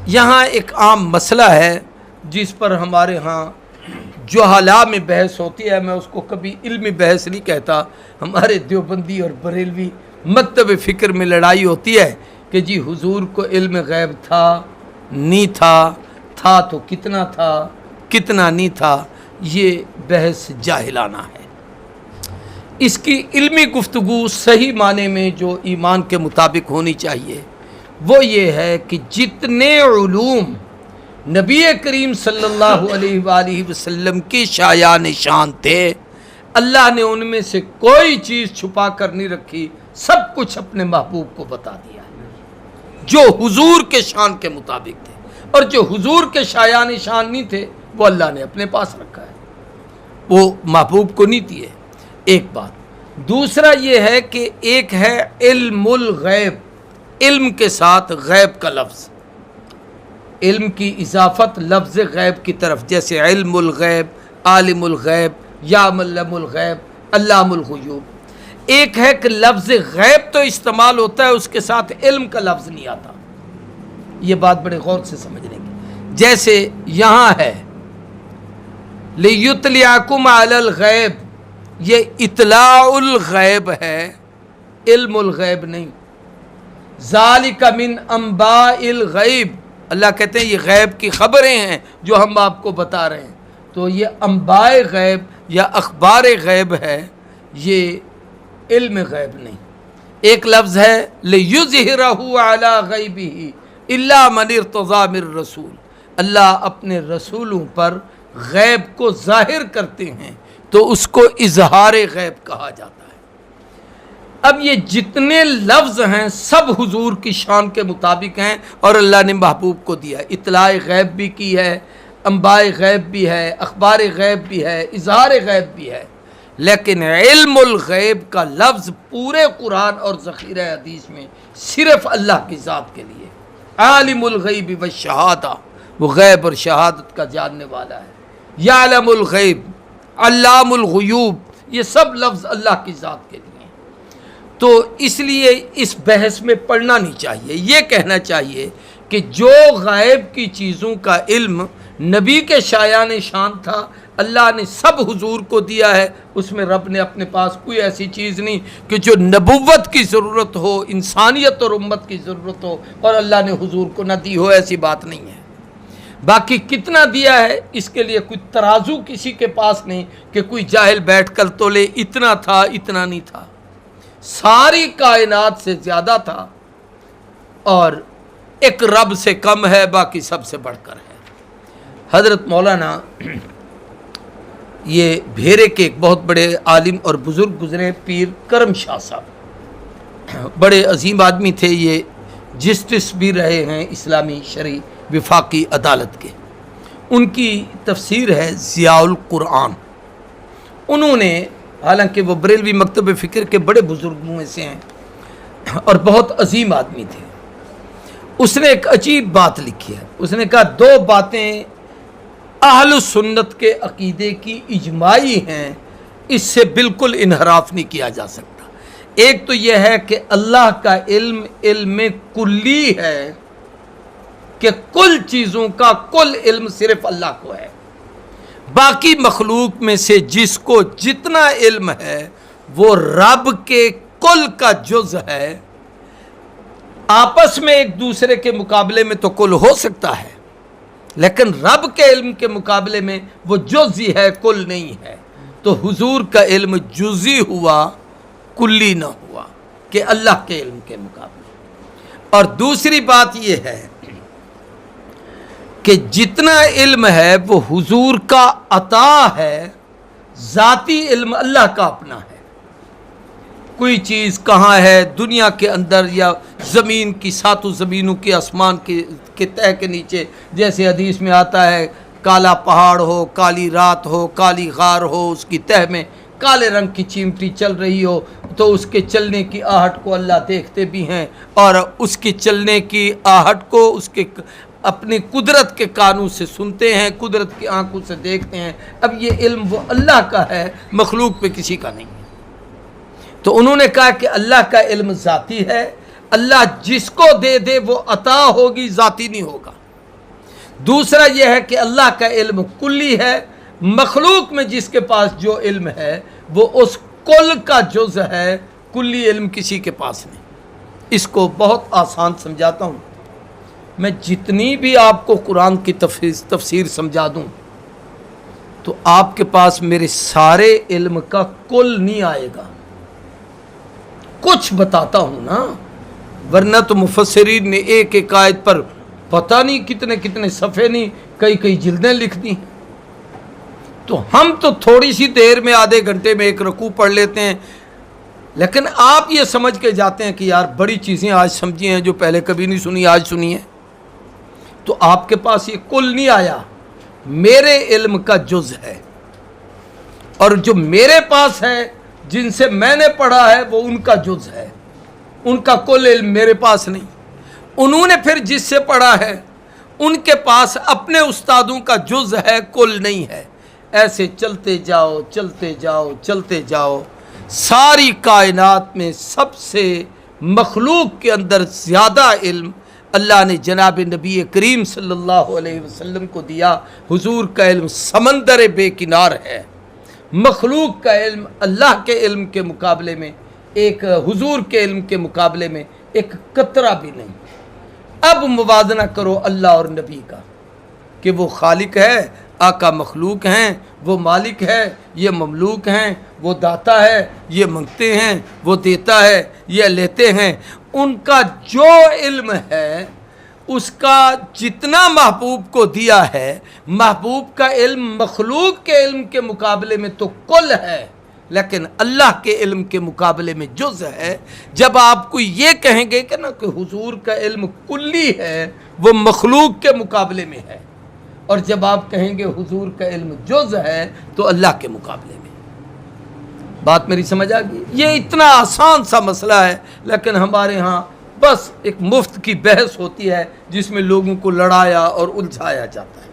یہاں ایک عام مسئلہ ہے جس پر ہمارے ہاں جہلاء میں بحث ہوتی ہے. میں اس کو کبھی علمی بحث نہیں کہتا. ہمارے دیوبندی اور بریلوی مکتب فکر میں لڑائی ہوتی ہے کہ جی حضور کو علم غیب تھا نہیں تھا تو کتنا تھا کتنا نہیں تھا. یہ بحث جاہلانہ ہے. اس کی علمی گفتگو صحیح معنی میں جو ایمان کے مطابق ہونی چاہیے وہ یہ ہے کہ جتنے علوم نبی کریم صلی اللہ علیہ وآلہ وسلم کی شایان شان تھے اللہ نے ان میں سے کوئی چیز چھپا کر نہیں رکھی. سب کچھ اپنے محبوب کو بتا دیا جو حضور کے شان کے مطابق تھے, اور جو حضور کے شایان شان نہیں تھے وہ اللہ نے اپنے پاس رکھا ہے, وہ محبوب کو نہیں دیے. ایک بات. دوسرا یہ ہے کہ ایک ہے علم الغیب, علم کے ساتھ غیب کا لفظ, علم کی اضافت لفظ غیب کی طرف, جیسے علم الغیب, عالم الغیب, یعلم الغیب, علام الغیوب. ایک ہے کہ لفظ غیب تو استعمال ہوتا ہے, اس کے ساتھ علم کا لفظ نہیں آتا. یہ بات بڑے غور سے سمجھنے کی. جیسے یہاں ہے لِيُطْلِعَكُمْ عَلَى الْغَيْبِ, یہ اطلاع الغیب ہے, علم الغیب نہیں. ذَلِكَ مِنْ أَنْبَاءِ الْغَيْبِ, اللہ کہتے ہیں یہ غیب کی خبریں ہیں جو ہم آپ کو بتا رہے ہیں. تو یہ انباء غیب یا اخبار غیب ہے, یہ علم غیب نہیں. ایک لفظ ہے لِيُظْهِرَهُ عَلَى غَيْبِهِ إِلَّا مَنِ ارْتَضَىٰ مِن رَّسُولٍ, اللہ اپنے رسولوں پر غیب کو ظاہر کرتے ہیں تو اس کو اظہار غیب کہا جاتا ہے. اب یہ جتنے لفظ ہیں سب حضور کی شان کے مطابق ہیں اور اللہ نے محبوب کو دیا. اطلاع غیب بھی کی ہے, انباء غیب بھی ہے, اخبار غیب بھی ہے, اظہار غیب بھی ہے. لیکن علم الغیب کا لفظ پورے قرآن اور ذخیرہ حدیث میں صرف اللہ کی ذات کے لیے. عالم الغیب والشہادہ, وہ غیب اور شہادت کا جاننے والا ہے. یعلم الغیب, علام الغیوب, یہ سب لفظ اللہ کی ذات کے لیے. تو اس لیے اس بحث میں پڑھنا نہیں چاہیے. یہ کہنا چاہیے کہ جو غیب کی چیزوں کا علم نبی کے شایان شان تھا اللہ نے سب حضور کو دیا ہے, اس میں رب نے اپنے پاس کوئی ایسی چیز نہیں کہ جو نبوت کی ضرورت ہو, انسانیت اور امت کی ضرورت ہو اور اللہ نے حضور کو نہ دی ہو, ایسی بات نہیں ہے. باقی کتنا دیا ہے اس کے لیے کوئی ترازو کسی کے پاس نہیں کہ کوئی جاہل بیٹھ کر تولے اتنا تھا اتنا نہیں تھا. ساری کائنات سے زیادہ تھا اور ایک رب سے کم ہے, باقی سب سے بڑھ کر ہے. حضرت مولانا یہ بھیرے کے ایک بہت بڑے عالم اور بزرگ گزرے, پیر کرم شاہ صاحب, بڑے عظیم آدمی تھے. یہ جسٹس بھی رہے ہیں اسلامی شرعی وفاقی عدالت کے. ان کی تفسیر ہے ضیاء القرآن. انہوں نے, حالانکہ وہ بریلوی مکتب فکر کے بڑے بزرگوں میں سے ہیں اور بہت عظیم آدمی تھے, اس نے ایک عجیب بات لکھی ہے. اس نے کہا دو باتیں اہل سنت کے عقیدے کی اجماعی ہیں, اس سے بالکل انحراف نہیں کیا جا سکتا. ایک تو یہ ہے کہ اللہ کا علم علم کلی ہے کہ کل چیزوں کا کل علم صرف اللہ کو ہے. باقی مخلوق میں سے جس کو جتنا علم ہے وہ رب کے کل کا جز ہے. آپس میں ایک دوسرے کے مقابلے میں تو کل ہو سکتا ہے, لیکن رب کے علم کے مقابلے میں وہ جزئی ہے, کل نہیں ہے. تو حضور کا علم جزئی ہوا, کلی نہ ہوا کہ اللہ کے علم کے مقابلے. اور دوسری بات یہ ہے کہ جتنا علم ہے وہ حضور کا عطا ہے, ذاتی علم اللہ کا اپنا ہے. کوئی چیز کہاں ہے دنیا کے اندر یا زمین کی ساتوں زمینوں کے آسمان کے تہہ کے نیچے, جیسے حدیث میں آتا ہے کالا پہاڑ ہو, کالی رات ہو, کالی غار ہو, اس کی تہہ میں کالے رنگ کی چیمٹی چل رہی ہو تو اس کے چلنے کی آہٹ کو اللہ دیکھتے بھی ہیں اور اس کی چلنے کی آہٹ کو اس کے اپنی قدرت کے کانوں سے سنتے ہیں, قدرت کی آنکھوں سے دیکھتے ہیں. اب یہ علم وہ اللہ کا ہے, مخلوق پہ کسی کا نہیں ہے. تو انہوں نے کہا کہ اللہ کا علم ذاتی ہے, اللہ جس کو دے دے وہ عطا ہوگی, ذاتی نہیں ہوگا. دوسرا یہ ہے کہ اللہ کا علم کلی ہے، مخلوق میں جس کے پاس جو علم ہے وہ اس کل کا جز ہے، کلی علم کسی کے پاس نہیں۔ اس کو بہت آسان سمجھاتا ہوں، میں جتنی بھی آپ کو قرآن کی تفسیر سمجھا دوں تو آپ کے پاس میرے سارے علم کا کل نہیں آئے گا، کچھ بتاتا ہوں نا، ورنہ تو مفسرین نے ایک ایک آیت پر پتہ نہیں کتنے کتنے صفحے نہیں کئی جلدیں لکھ دی، تو ہم تو تھوڑی سی دیر میں آدھے گھنٹے میں ایک رکوع پڑھ لیتے ہیں، لیکن آپ یہ سمجھ کے جاتے ہیں کہ یار بڑی چیزیں آج سمجھی ہیں جو پہلے کبھی نہیں سنی، آج سنی ہیں۔ تو آپ کے پاس یہ کل نہیں آیا، میرے علم کا جز ہے، اور جو میرے پاس ہے جن سے میں نے پڑھا ہے وہ ان کا جز ہے، ان کا کل علم میرے پاس نہیں۔ انہوں نے پھر جس سے پڑھا ہے ان کے پاس اپنے استادوں کا جز ہے، کل نہیں ہے۔ ایسے چلتے جاؤ چلتے جاؤ چلتے جاؤ، ساری کائنات میں سب سے مخلوق کے اندر زیادہ علم اللہ نے جناب نبی کریم صلی اللہ علیہ وسلم کو دیا۔ حضور کا علم سمندر بے کنار ہے، مخلوق کا علم اللہ کے علم کے مقابلے میں، ایک حضور کے علم کے مقابلے میں ایک قطرہ بھی نہیں۔ اب موازنہ کرو اللہ اور نبی کا کہ وہ خالق ہے، آقا مخلوق ہیں، وہ مالک ہے، یہ مملوک ہیں، وہ داتا ہے، یہ منگتے ہیں، وہ دیتا ہے، یہ لیتے ہیں۔ ان کا جو علم ہے اس کا جتنا محبوب کو دیا ہے، محبوب کا علم مخلوق کے علم کے مقابلے میں تو کل ہے، لیکن اللہ کے علم کے مقابلے میں جز ہے۔ جب آپ کو یہ کہیں گے کہ نا کہ حضور کا علم کلی ہے، وہ مخلوق کے مقابلے میں ہے، اور جب آپ کہیں گے حضور کا علم جز ہے تو اللہ کے مقابلے میں۔ بات میری سمجھ آ گئی؟ یہ اتنا آسان سا مسئلہ ہے، لیکن ہمارے ہاں بس ایک مفت کی بحث ہوتی ہے جس میں لوگوں کو لڑایا اور الجھایا جاتا ہے۔